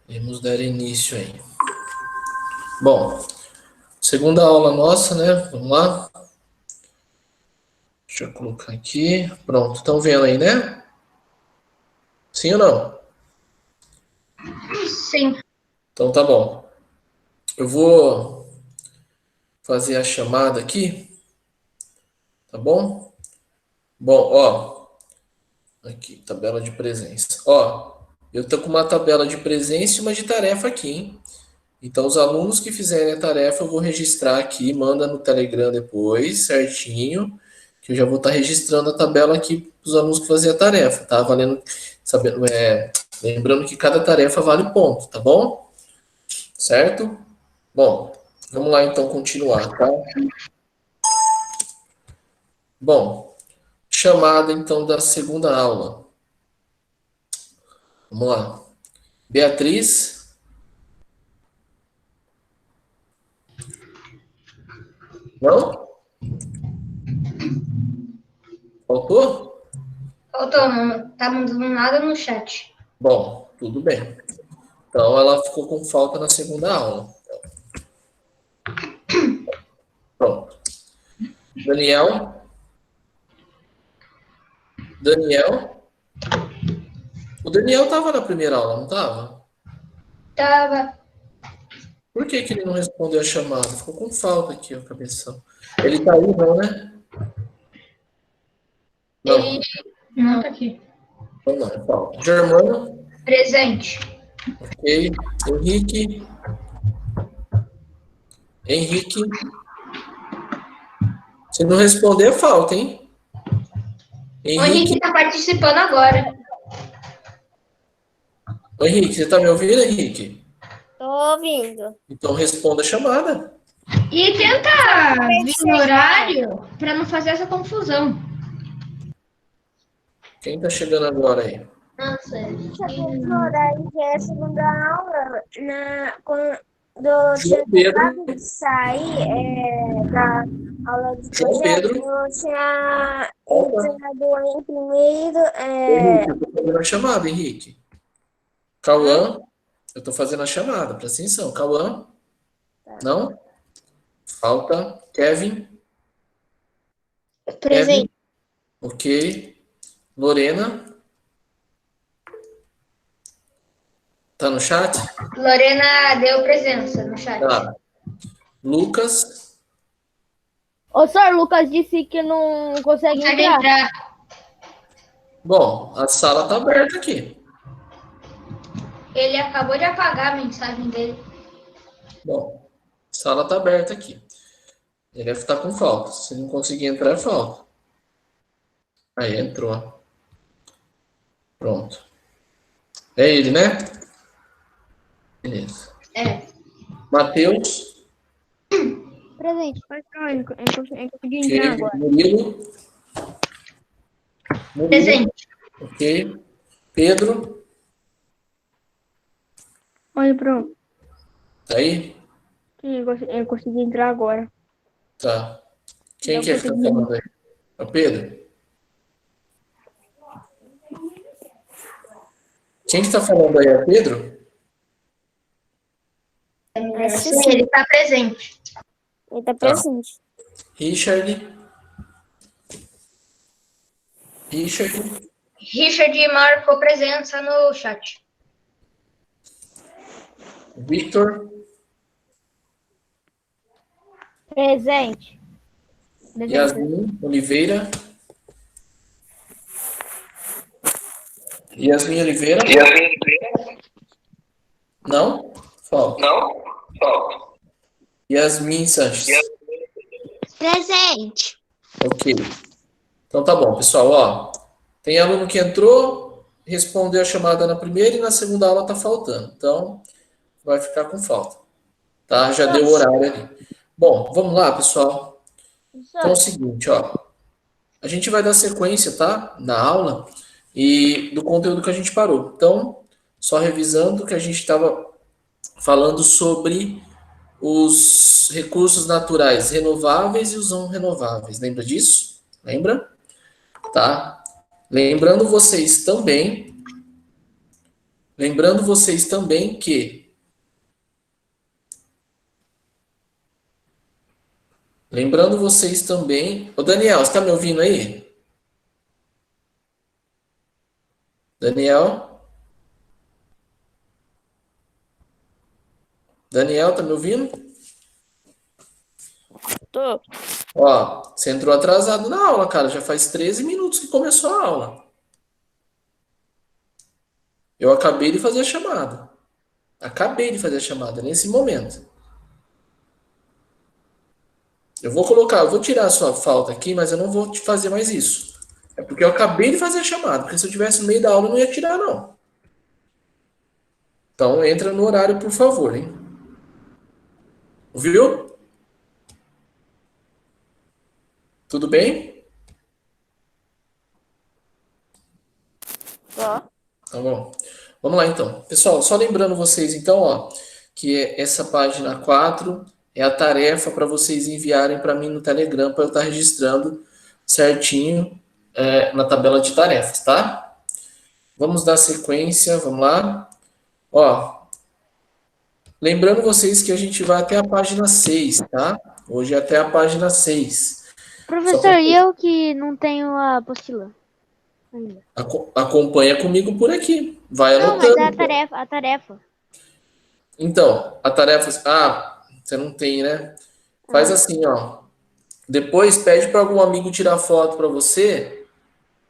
Vamos dar início aí. Bom, segunda aula nossa, né? Vamos lá. Deixa eu colocar aqui. Pronto, estão vendo aí, né? Sim ou não? Sim. Então tá bom. Eu vou fazer a chamada aqui, tá bom? Bom, ó, aqui, tabela de presença. Ó, eu tô com uma tabela de presença e uma de tarefa aqui, hein? Então, os alunos que fizerem a tarefa, eu vou registrar aqui, manda no Telegram depois, certinho, que eu já vou estar registrando a tabela aqui para os alunos que fazerem a tarefa, tá? Valendo, sabendo, lembrando que cada tarefa vale ponto, tá bom? Certo? Bom, vamos lá então continuar, tá? Bom, chamada então da segunda aula. Vamos lá. Beatriz. Não? Faltou? Faltou, não tá mandando nada no chat. Bom, tudo bem. Então ela ficou com falta na segunda aula. Pronto. Daniel. Daniel. O Daniel estava na primeira aula, não estava? Tava. Por que que ele não respondeu a chamada? Ficou com falta aqui, ó, cabeção. Ele tá aí, não, né? Ele Não, não tá aqui. não, não, é falta. Germano, Presente. ok. Henrique. Henrique. Se não responder, é falta, hein? O Henrique Henrique. tá participando agora. Ô, Henrique, você tá me ouvindo, Henrique? Tô ouvindo. Então responda a chamada. E tenta vir no horário para não fazer essa confusão. Quem tá chegando agora aí? Nossa. No horário que é a segunda aula, quando João eu Pedro. acabado de sair da aula de João projeto, Pedro. eu tinha Opa. entrado em primeiro. Henrique, eu tô fazendo a chamada, Henrique. Cauã, eu tô fazendo a chamada, presta atenção. Cauã, não? Falta. Kevin. Kevin, Presente. ok. Lorena, tá no chat? Lorena deu presença no chat. Tá. Lucas, Ô, senhor, Lucas disse que não consegue Consegue entrar. entrar. bom, a sala tá aberta aqui. Ele acabou de apagar a mensagem dele. Bom, a sala tá aberta aqui. Ele deve estar com falta. Se não conseguir entrar, é falta. Aí, entrou. Pronto. É ele, né? Beleza. É. Matheus, Presente. Eu consegui entrar ok. agora. Murilo, Presente. ok. Pedro, Olha, pronto. tá aí? Eu consegui entrar agora. Tá. Quem Não que é que tá consegui. falando aí? É o Pedro? Quem que tá falando aí? É o Pedro? Sim, ele está presente. Ele tá presente. Richard. Richard. Richard marcou presença no chat. Victor. Presente. Yasmin Oliveira. Yasmin Oliveira. Não? Falta. Yasmin Sanches. Presente. Ok. Então tá bom, pessoal. Ó, tem aluno que entrou, respondeu a chamada na primeira e na segunda aula tá faltando. Então, vai ficar com falta. Tá? Já deu o horário ali. Bom, vamos lá, pessoal. Então é o seguinte, ó. A gente vai dar sequência, tá? Na aula e do conteúdo que a gente parou. Então, só revisando que a gente estava falando sobre os recursos naturais renováveis e os não renováveis. Lembra disso? Lembra? Tá? Lembrando vocês também Lembrando vocês também que... Lembrando vocês também... Ô, Daniel, você tá me ouvindo aí? Daniel? Daniel, tá me ouvindo? Tô. Ó, você entrou atrasado na aula, cara. Já faz 13 minutos que começou a aula. Eu acabei de fazer a chamada. Acabei de fazer a chamada nesse momento. Eu vou tirar a sua falta aqui, mas eu não vou te fazer mais isso. É porque eu acabei de fazer a chamada, porque se eu tivesse no meio da aula eu não ia tirar, não. Então entra no horário, por favor, hein? Ouviu? Tudo bem? Ó. Tá bom. Vamos lá então. Pessoal, só lembrando vocês então, ó, que essa página 4 é a tarefa para vocês enviarem para mim no Telegram para eu estar registrando certinho na tabela de tarefas, tá? Vamos dar sequência, vamos lá. Ó, lembrando vocês que a gente vai até a página 6, tá? Hoje é até a página 6. Só Professor, e eu que não tenho a apostila ainda? acompanha comigo por aqui. Vai Não, mas anotando. a tarefa. Então, a tarefa. Ah, você não tem, né? Faz assim, ó. Depois pede para algum amigo tirar foto para você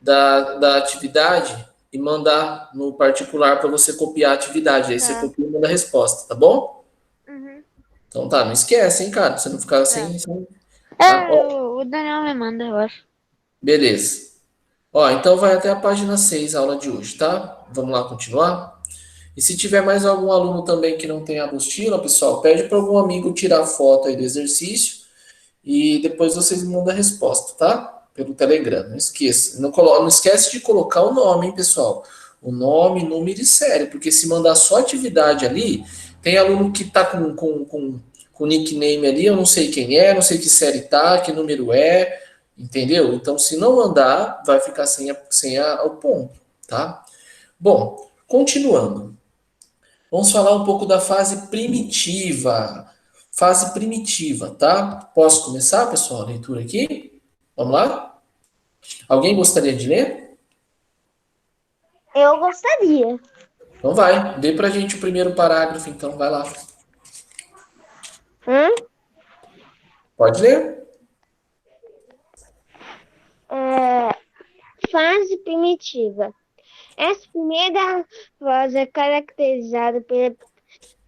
da atividade e mandar no particular para você copiar a atividade. Aí você Tá. copia e manda a resposta, tá bom? Uhum. Então tá, não esquece, hein, cara? Pra você não ficar Tá. sem. Tá? Ó, O Daniel me manda, eu acho. beleza. Ó, então vai até a página 6 a aula de hoje, tá? Vamos lá continuar? E se tiver mais algum aluno também que não tem a apostila, pessoal, pede para algum amigo tirar foto aí do exercício e depois vocês me mandam a resposta, tá? Pelo Telegram. Não esqueça. Não esquece de colocar o nome, hein, pessoal? O nome, número e série, porque se mandar só atividade ali, tem aluno que tá com nickname ali, eu não sei quem é, não sei que série tá, que número é, entendeu? Então, se não mandar, vai ficar o ponto, tá? Bom, continuando. Vamos falar um pouco da fase primitiva. Fase primitiva, tá? Posso começar, pessoal, a leitura aqui? Vamos lá? Alguém gostaria de ler? Eu gostaria. Então vai, dê pra gente o primeiro parágrafo, então, vai lá. Hum? Pode ler? Fase primitiva. Essa primeira fase é caracterizada pela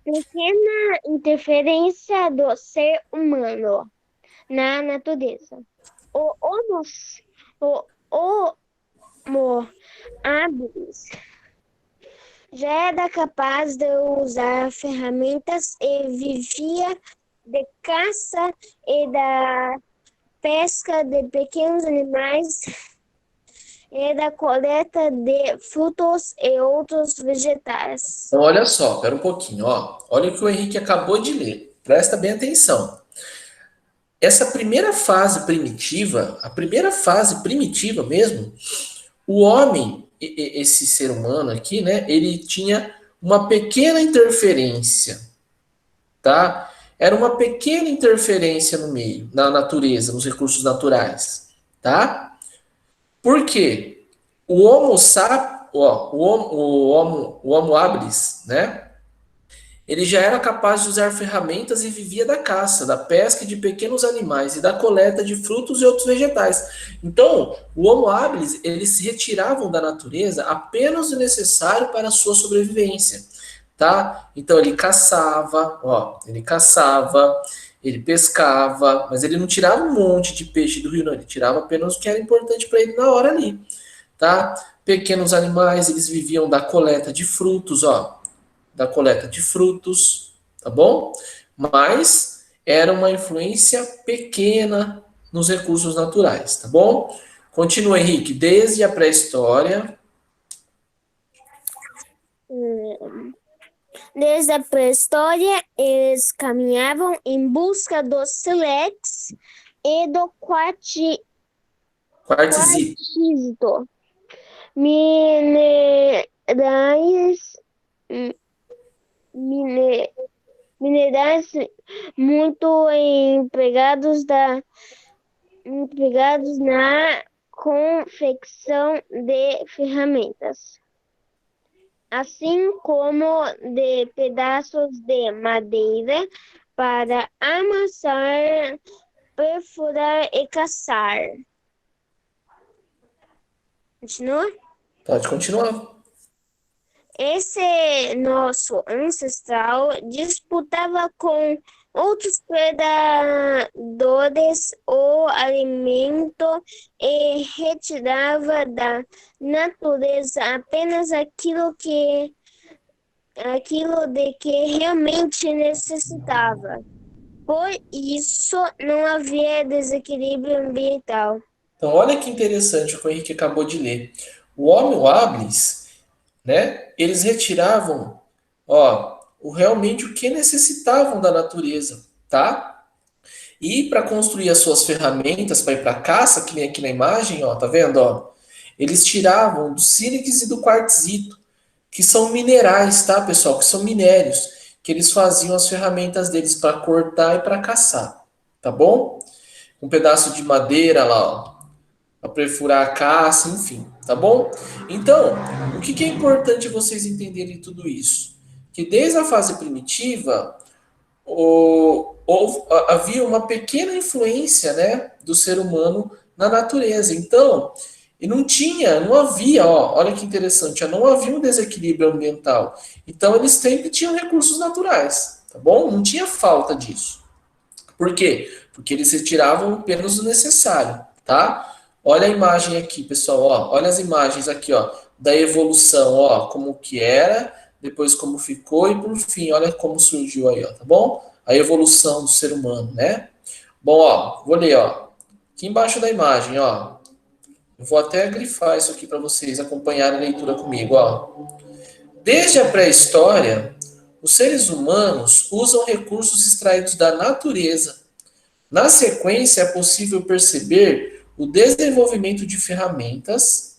pequena interferência do ser humano na natureza. O Homo habilis já era capaz de usar ferramentas e vivia de caça e da pesca de pequenos animais e da coleta de frutos e outros vegetais. Então, olha só, pera um pouquinho, ó. Olha o que o Henrique acabou de ler. Presta bem atenção. Essa primeira fase primitiva, a primeira fase primitiva mesmo, o homem, esse ser humano aqui, né, ele tinha uma pequena interferência, tá? Era uma pequena interferência no meio, na natureza, nos recursos naturais, tá? Por quê? O Homo sapiens, ó, o homo habilis, né? Ele já era capaz de usar ferramentas e vivia da caça, da pesca de pequenos animais e da coleta de frutos e outros vegetais. Então, o Homo habilis, eles se retiravam da natureza apenas o necessário para a sua sobrevivência, tá? Então, ele caçava, ele pescava, mas ele não tirava um monte de peixe do rio, não. Ele tirava apenas o que era importante para ele na hora ali, tá? Pequenos animais, eles viviam da coleta de frutos, ó, da coleta de frutos, tá bom? Mas era uma influência pequena nos recursos naturais, tá bom? Continua, Henrique. Desde a pré-história. Desde a pré-história, eles caminhavam em busca do sílex e do Quartzito. quartzito, minerais mine- minerais muito empregados na confecção de ferramentas, assim como de pedaços de madeira para amassar, perfurar e caçar. Continua? Pode continuar. Esse nosso ancestral disputava com outros predadores o alimento e retirava da natureza apenas aquilo de que realmente necessitava. Por isso, não havia desequilíbrio ambiental. Então, olha que interessante o que o Henrique acabou de ler. O Homo habilis, né? Eles retiravam, ó, realmente o que necessitavam da natureza, tá? E para construir as suas ferramentas para ir para caça, que nem aqui na imagem, ó, tá vendo, ó? Eles tiravam do sílex e do quartzito, que são minerais, tá, pessoal? Que são minérios, que eles faziam as ferramentas deles para cortar e para caçar, tá bom? Um pedaço de madeira lá, ó, para perfurar a caça, enfim, tá bom? Então, o que é importante vocês entenderem tudo isso? Que desde a fase primitiva, havia uma pequena influência, né, do ser humano na natureza. Então, e não havia, ó, olha que interessante, não havia um desequilíbrio ambiental. Então, eles sempre tinham recursos naturais, tá bom? Não tinha falta disso. Por quê? Porque eles retiravam apenas o necessário, tá? Olha a imagem aqui, pessoal, ó, olha as imagens aqui, ó, da evolução, ó, como que era, depois como ficou e por fim, olha como surgiu aí, ó, tá bom? A evolução do ser humano, né? Bom, ó, vou ler, ó, aqui embaixo da imagem, ó, eu vou até grifar isso aqui para vocês acompanharem a leitura comigo, ó. Desde a pré-história, os seres humanos usam recursos extraídos da natureza. Na sequência, é possível perceber o desenvolvimento de ferramentas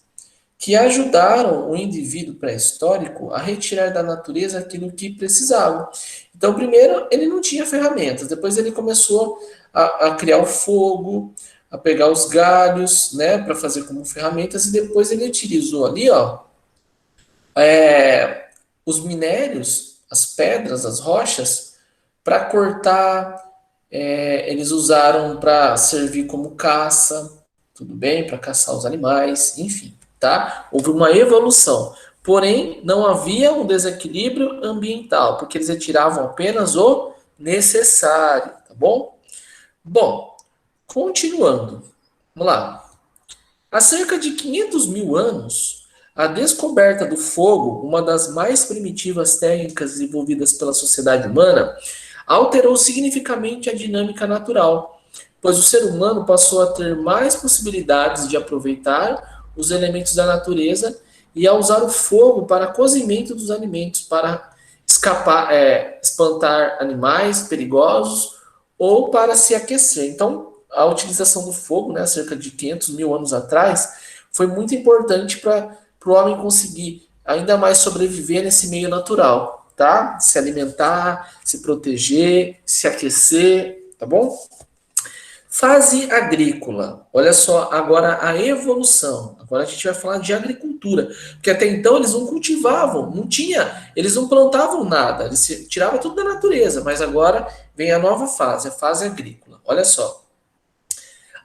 que ajudaram o indivíduo pré-histórico a retirar da natureza aquilo que precisava. Então, primeiro, ele não tinha ferramentas, depois ele começou a criar o fogo, a pegar os galhos, né, para fazer como ferramentas, e depois ele utilizou ali, ó, os minérios, as pedras, as rochas, para cortar, eles usaram para servir como caça, tudo bem, para caçar os animais, enfim, tá? Houve uma evolução. Porém, não havia um desequilíbrio ambiental, porque eles retiravam apenas o necessário, tá bom? Bom, continuando. Vamos lá. Há cerca de 500 mil anos, a descoberta do fogo, uma das mais primitivas técnicas desenvolvidas pela sociedade humana, alterou significativamente a dinâmica natural, pois o ser humano passou a ter mais possibilidades de aproveitar os elementos da natureza e a usar o fogo para cozimento dos alimentos, para espantar animais perigosos ou para se aquecer. Então, a utilização do fogo, né, cerca de 500 mil anos atrás, foi muito importante para o homem conseguir ainda mais sobreviver nesse meio natural, tá? Se alimentar, se proteger, se aquecer, tá bom? Fase agrícola. Olha só, agora a evolução. Agora a gente vai falar de agricultura, porque até então eles não cultivavam, não tinha, eles não plantavam nada, eles tiravam tudo da natureza, mas agora vem a nova fase, a fase agrícola. Olha só.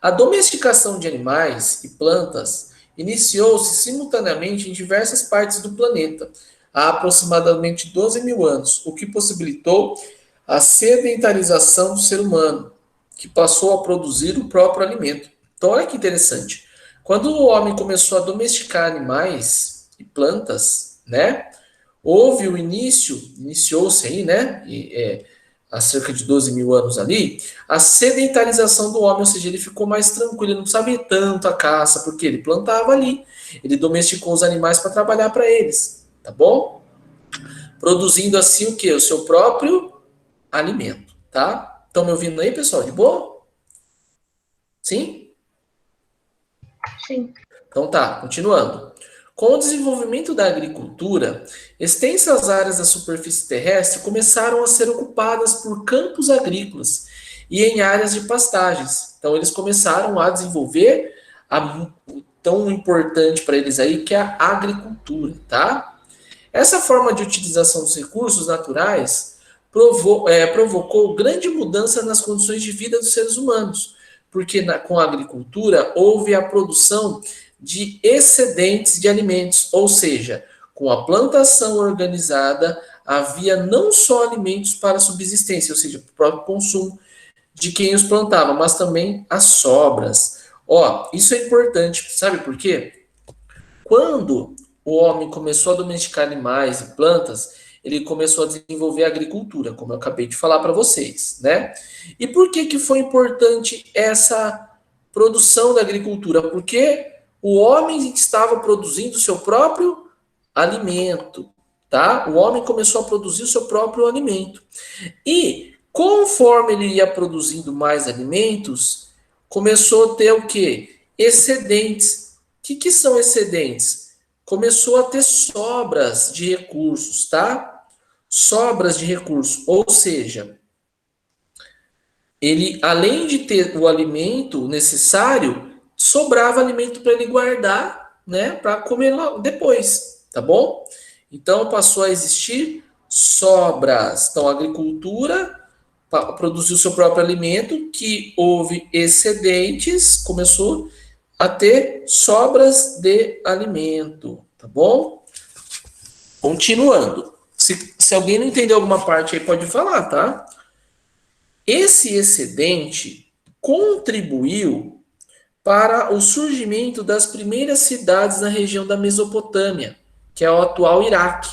A domesticação de animais e plantas iniciou-se simultaneamente em diversas partes do planeta, há aproximadamente 12 mil anos, o que possibilitou a sedentarização do ser humano, que passou a produzir o próprio alimento. Então, olha que interessante. Quando o homem começou a domesticar animais e plantas, né, houve o iniciou-se aí, né, há cerca de 12 mil anos ali, a sedentarização do homem, ou seja, ele ficou mais tranquilo, ele não precisava ir tanto à caça, porque ele plantava ali, ele domesticou os animais para trabalhar para eles, tá bom? Produzindo assim o quê? O seu próprio alimento, tá? Estão me ouvindo aí, pessoal? De boa? Sim? Sim. Então tá, continuando. Com o desenvolvimento da agricultura, extensas áreas da superfície terrestre começaram a ser ocupadas por campos agrícolas e em áreas de pastagens. Então, eles começaram a desenvolver o tão importante para eles aí, que é a agricultura, tá? Essa forma de utilização dos recursos naturais provocou grande mudança nas condições de vida dos seres humanos, porque com a agricultura houve a produção de excedentes de alimentos, ou seja, com a plantação organizada havia não só alimentos para subsistência, ou seja, para o próprio consumo de quem os plantava, mas também as sobras. Ó, isso é importante, sabe por quê? Quando o homem começou a domesticar animais e plantas, ele começou a desenvolver a agricultura, como eu acabei de falar para vocês, né? E por que que foi importante essa produção da agricultura? Porque o homem estava produzindo o seu próprio alimento, tá? O homem começou a produzir o seu próprio alimento. E conforme ele ia produzindo mais alimentos, começou a ter o quê? Excedentes. O que são excedentes? Começou a ter sobras de recursos, tá? Sobras de recursos, ou seja, ele, além de ter o alimento necessário, sobrava alimento para ele guardar, né, para comer depois, tá bom? Então passou a existir sobras. Então a agricultura produziu seu próprio alimento, que houve excedentes, começou a ter sobras de alimento, tá bom? Continuando. Se alguém não entendeu alguma parte aí, pode falar, tá? Esse excedente contribuiu para o surgimento das primeiras cidades na região da Mesopotâmia, que é o atual Iraque,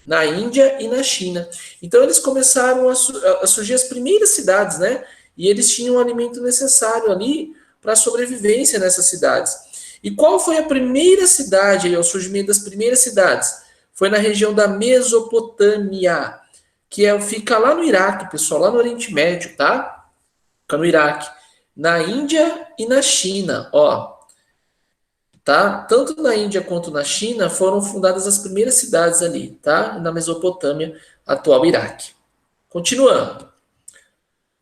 na Índia e na China. Então eles começaram a surgir as primeiras cidades, né? E eles tinham o alimento necessário ali para a sobrevivência nessas cidades. E qual foi a primeira cidade, aí, o surgimento das primeiras cidades? Foi na região da Mesopotâmia, que fica lá no Iraque, pessoal, lá no Oriente Médio, tá? Fica no Iraque, na Índia e na China, ó. Tá? Tanto na Índia quanto na China foram fundadas as primeiras cidades ali, tá? Na Mesopotâmia, atual Iraque. Continuando.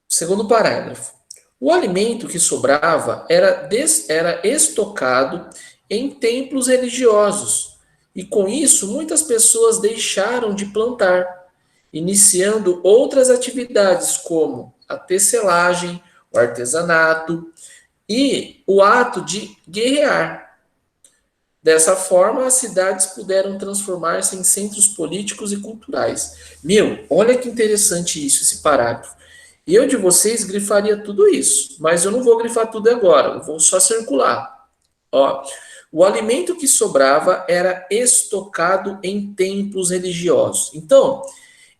Segundo parágrafo. O alimento que sobrava era estocado em templos religiosos, e com isso muitas pessoas deixaram de plantar, iniciando outras atividades como a tecelagem, o artesanato e o ato de guerrear. Dessa forma, as cidades puderam transformar-se em centros políticos e culturais. Meu, olha que interessante isso, esse parágrafo. Eu de vocês grifaria tudo isso, mas eu não vou grifar tudo agora, eu vou só circular. Ó, o alimento que sobrava era estocado em templos religiosos. Então,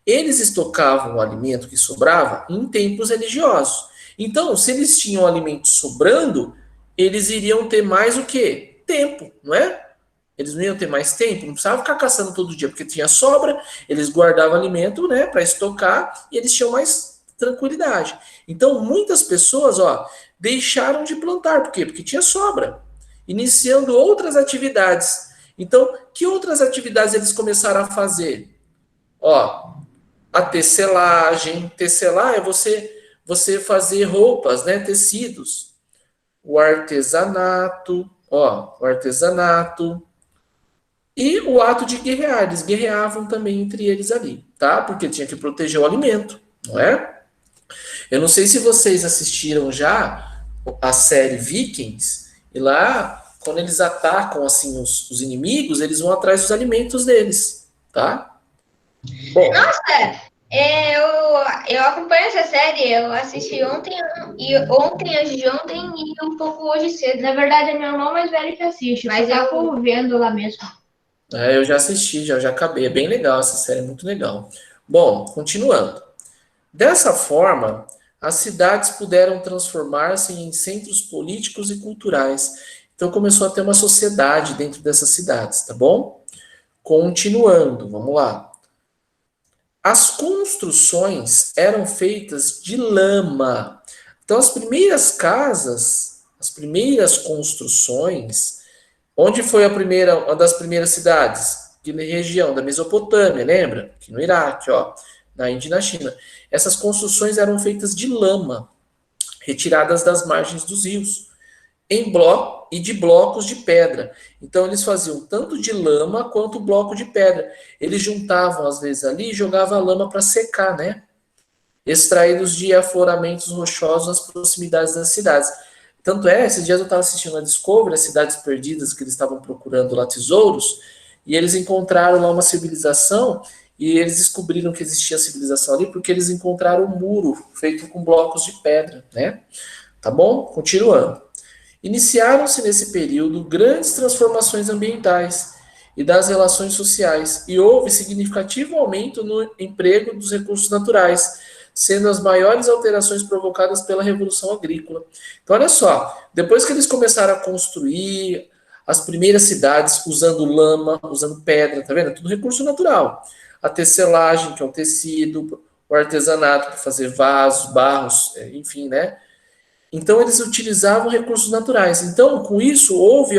eles estocavam o alimento que sobrava em templos religiosos. Então, se eles tinham alimento sobrando, eles iriam ter mais o quê? Tempo, não é? Eles não iam ter mais tempo, não precisavam ficar caçando todo dia, porque tinha sobra, eles guardavam alimento, né, para estocar, e eles tinham mais tranquilidade. Então, muitas pessoas, ó, deixaram de plantar, por quê? Porque tinha sobra, iniciando outras atividades. Então, que outras atividades eles começaram a fazer? Ó, a tecelagem. Tecelar é você fazer roupas, né, tecidos. O artesanato, ó, o artesanato. E o ato de guerrear. Eles guerreavam também entre eles ali, tá? Porque tinha que proteger o alimento, não é? Eu não sei se vocês assistiram já a série Vikings, e lá, quando eles atacam assim os inimigos, eles vão atrás dos alimentos deles, tá? Bom, Nossa, eu acompanho essa série, eu assisti ontem, antes de ontem e um pouco hoje cedo. Na verdade, é meu irmão mais velho que assiste, mas eu tô vendo lá mesmo. eu já assisti, já acabei. É bem legal essa série, é muito legal. Bom, continuando. Dessa forma, as cidades puderam transformar-se em centros políticos e culturais. Então começou a ter uma sociedade dentro dessas cidades, tá bom? Continuando, vamos lá. As construções eram feitas de lama. Então as primeiras casas, as primeiras construções Onde foi uma das primeiras cidades? Aqui na região da Mesopotâmia, lembra? Aqui no Iraque, ó, na Índia e na China. Essas construções eram feitas de lama, retiradas das margens dos rios, em bloco e de blocos de pedra. Então eles faziam tanto de lama quanto bloco de pedra. Eles juntavam às vezes ali e jogavam a lama para secar, né? Extraídos de afloramentos rochosos nas proximidades das cidades. Tanto é, esses dias eu estava assistindo a Discovery, as cidades perdidas, que eles estavam procurando lá tesouros, e eles encontraram lá uma civilização, e eles descobriram que existia civilização ali porque eles encontraram um muro feito com blocos de pedra, né? Tá bom? Continuando. Iniciaram-se nesse período grandes transformações ambientais e das relações sociais, e houve significativo aumento no emprego dos recursos naturais, sendo as maiores alterações provocadas pela Revolução Agrícola. Então, olha só, depois que eles começaram a construir as primeiras cidades usando lama, usando pedra, tá vendo? Tudo recurso natural. A tecelagem, que é o tecido, o artesanato para fazer vasos, barros, enfim, né? Então, eles utilizavam recursos naturais. Então, com isso, houve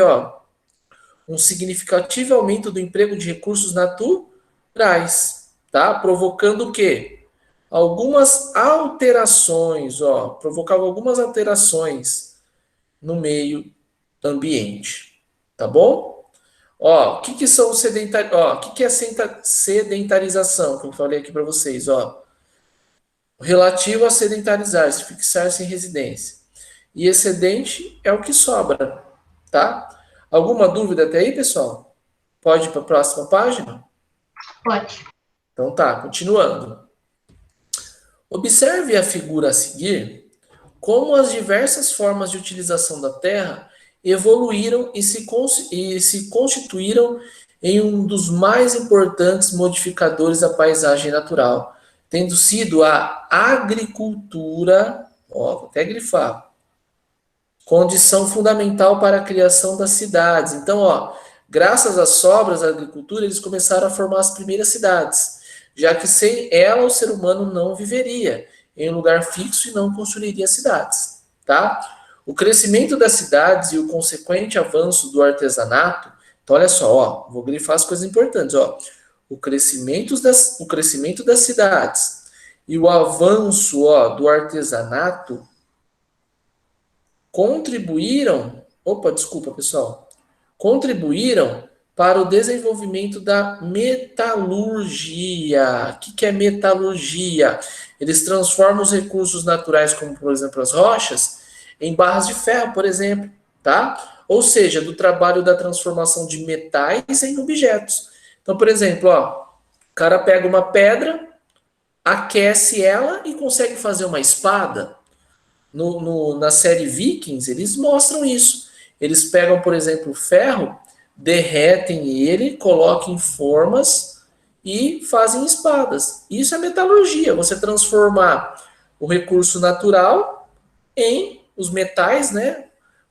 um significativo aumento do emprego de recursos naturais, tá? Provocando o quê? Algumas alterações, provocava algumas alterações no meio ambiente, tá bom? O que são o que é sedentarização, que eu falei aqui para vocês, relativo a sedentarizar-se, fixar-se em residência. E excedente é o que sobra, tá? Alguma dúvida até aí, pessoal? Pode ir para a próxima página? Pode. Então tá, continuando. Observe a figura a seguir como as diversas formas de utilização da terra evoluíram e se constituíram em um dos mais importantes modificadores da paisagem natural, tendo sido a agricultura, vou até grifar, condição fundamental para a criação das cidades. Então, graças às sobras da agricultura, eles começaram a formar as primeiras cidades, já que sem ela o ser humano não viveria em um lugar fixo e não construiria cidades, tá? O crescimento das cidades e o consequente avanço do artesanato, então olha só, vou grifar as coisas importantes, o crescimento das cidades e o avanço, do artesanato contribuíram para o desenvolvimento da metalurgia. O que é metalurgia? Eles transformam os recursos naturais, como por exemplo as rochas, em barras de ferro, por exemplo, tá? Ou seja, do trabalho da transformação de metais em objetos. Então, por exemplo, o cara pega uma pedra, aquece ela e consegue fazer uma espada. Na série Vikings, eles mostram isso. Eles pegam, por exemplo, o ferro, derretem ele, colocam em formas e fazem espadas. Isso é metalurgia, você transformar o recurso natural em os metais, né?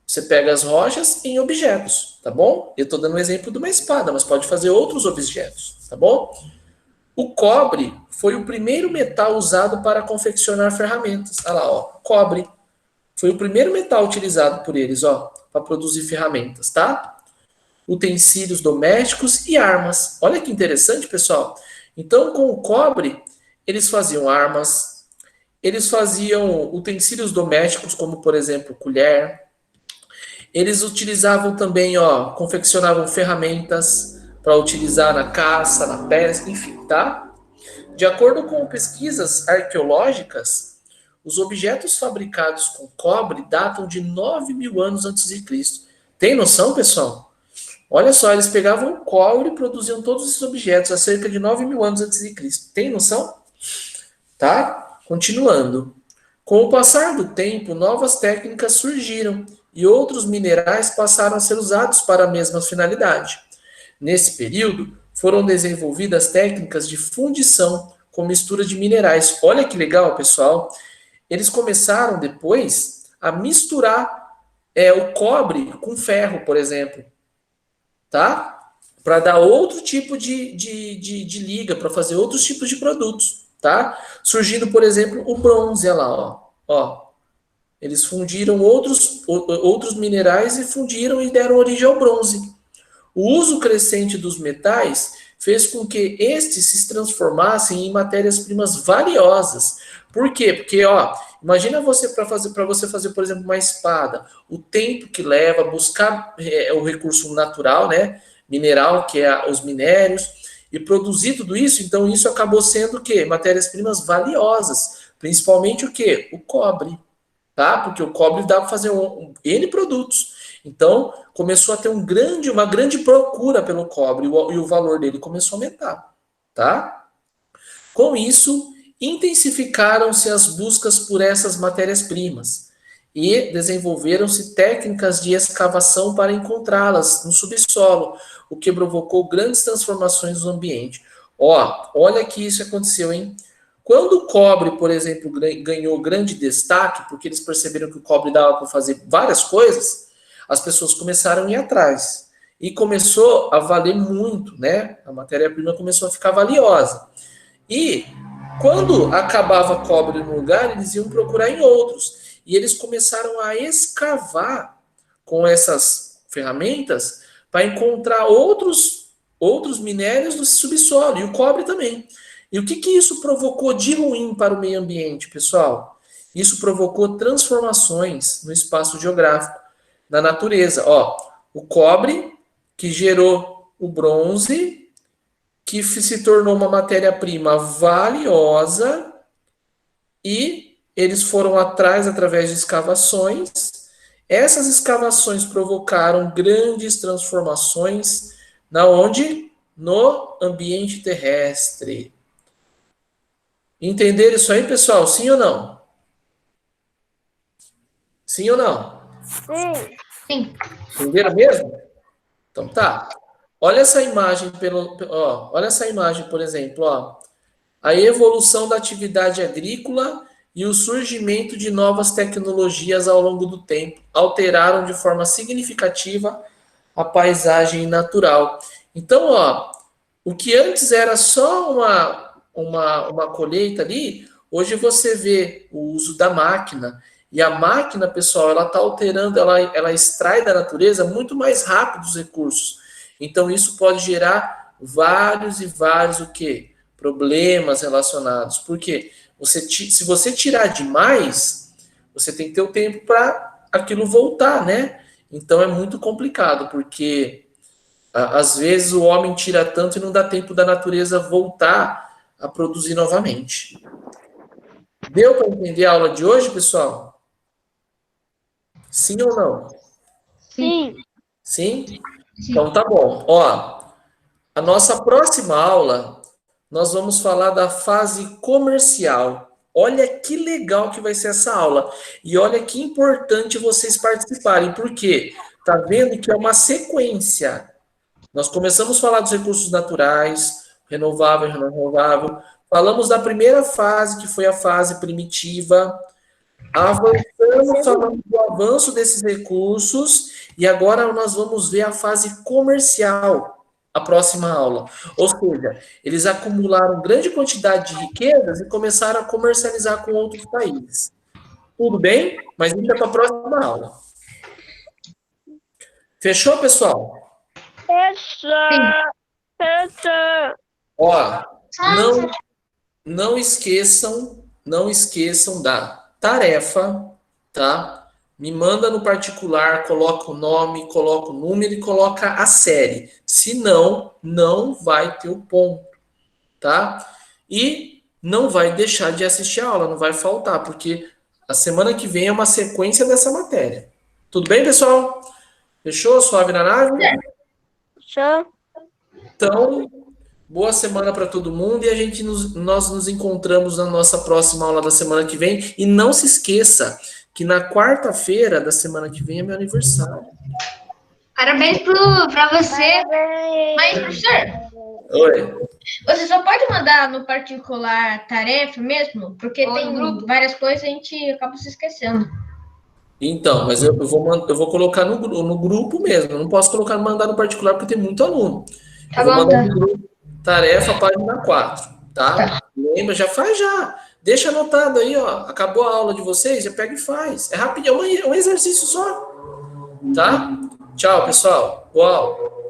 Você pega as rochas em objetos, tá bom? Eu estou dando um exemplo de uma espada, mas pode fazer outros objetos, tá bom? O cobre foi o primeiro metal usado para confeccionar ferramentas. Olha lá, cobre. Foi o primeiro metal utilizado por eles, para produzir ferramentas, tá? Utensílios domésticos e armas. Olha que interessante, pessoal. Então, com o cobre, eles faziam armas, eles faziam utensílios domésticos, como, por exemplo, colher. Eles utilizavam também, confeccionavam ferramentas para utilizar na caça, na pesca, enfim, tá? De acordo com pesquisas arqueológicas, os objetos fabricados com cobre datam de 9.000 anos antes de Cristo. Tem noção, pessoal? Olha só, eles pegavam cobre e produziam todos esses objetos há cerca de 9.000 anos antes de Cristo. Tem noção? Tá? Continuando. Com o passar do tempo, novas técnicas surgiram e outros minerais passaram a ser usados para a mesma finalidade. Nesse período, foram desenvolvidas técnicas de fundição com mistura de minerais. Olha que legal, pessoal. Eles começaram depois a misturar o cobre com ferro, por exemplo, tá? Para dar outro tipo de liga, para fazer outros tipos de produtos, tá? Surgindo, por exemplo, o bronze, olha lá, ó. Eles fundiram outros minerais e fundiram e deram origem ao bronze, O uso crescente dos metais fez com que estes se transformassem em matérias-primas valiosas. Por quê? Porque, ó, imagina você para você fazer, por exemplo, uma espada, o tempo que leva, buscar o recurso natural, né, mineral, que é os minérios, e produzir tudo isso, então isso acabou sendo o quê? Matérias-primas valiosas, principalmente o quê? O cobre, tá? Porque o cobre dá para fazer N produtos. Então, começou a ter uma grande procura pelo cobre e o valor dele começou a aumentar, tá? Com isso, intensificaram-se as buscas por essas matérias-primas e desenvolveram-se técnicas de escavação para encontrá-las no subsolo, o que provocou grandes transformações no ambiente. Ó, olha que isso aconteceu, hein? Quando o cobre, por exemplo, ganhou grande destaque, porque eles perceberam que o cobre dava para fazer várias coisas, as pessoas começaram a ir atrás. E começou a valer muito, né? A matéria-prima começou a ficar valiosa. E quando acabava cobre no lugar, eles iam procurar em outros. E eles começaram a escavar com essas ferramentas para encontrar outros minérios do subsolo, e o cobre também. E o que isso provocou de ruim para o meio ambiente, pessoal? Isso provocou transformações no espaço geográfico, na natureza. Ó, o cobre, que gerou o bronze, que se tornou uma matéria-prima valiosa, e eles foram atrás através de escavações. Essas escavações provocaram grandes transformações na onde? No ambiente terrestre. Entenderam isso aí, pessoal? Sim ou não? Sim ou não? Sim. Entenderam mesmo? Então tá. Olha essa imagem olha essa imagem, por exemplo, ó. A evolução da atividade agrícola e o surgimento de novas tecnologias ao longo do tempo alteraram de forma significativa a paisagem natural. Então, ó, o que antes era só uma colheita ali, hoje você vê o uso da máquina. E a máquina, pessoal, ela está alterando, ela extrai da natureza muito mais rápido os recursos. Então, isso pode gerar vários e vários o quê? Problemas relacionados. Porque se você tirar demais, você tem que ter o tempo para aquilo voltar, né? Então, é muito complicado, porque às vezes o homem tira tanto e não dá tempo da natureza voltar a produzir novamente. Deu para entender a aula de hoje, pessoal? Sim ou não? Sim. Sim? Então tá bom. Ó, a nossa próxima aula, nós vamos falar da fase comercial. Olha que legal que vai ser essa aula. E olha que importante vocês participarem. Por quê? Tá vendo que é uma sequência. Nós começamos a falar dos recursos naturais, renovável, renovável. Falamos da primeira fase, que foi a fase primitiva. Avançamos, falando do avanço desses recursos, e agora nós vamos ver a fase comercial, a próxima aula. Ou seja, eles acumularam grande quantidade de riquezas e começaram a comercializar com outros países. Tudo bem? Mas isso é para a próxima aula. Fechou, pessoal? Fechou. Ó, não esqueçam da tarefa, tá? Me manda no particular, coloca o nome, coloca o número e coloca a série. Senão, não vai ter o ponto, tá? E não vai deixar de assistir a aula, não vai faltar, porque a semana que vem é uma sequência dessa matéria. Tudo bem, pessoal? Fechou? Suave na nave? Fechou. Então, boa semana para todo mundo e nós nos encontramos na nossa próxima aula da semana que vem. E não se esqueça que na quarta-feira da semana que vem é meu aniversário. Parabéns para você. Parabéns. Mas, professor, Oi. você só pode mandar no particular tarefa mesmo? Porque Ou tem no grupo. várias coisas e a gente acaba se esquecendo. Então, mas eu vou colocar no grupo mesmo. Eu não posso mandar no particular porque tem muito aluno. Tá Eu vou bom, mandar tá. no grupo, tarefa, página 4, tá? Lembra? Já faz já. Deixa anotado aí, ó. Acabou a aula de vocês, já pega e faz. É rapidinho, é um exercício só. Tá? Tchau, pessoal. Boa aula.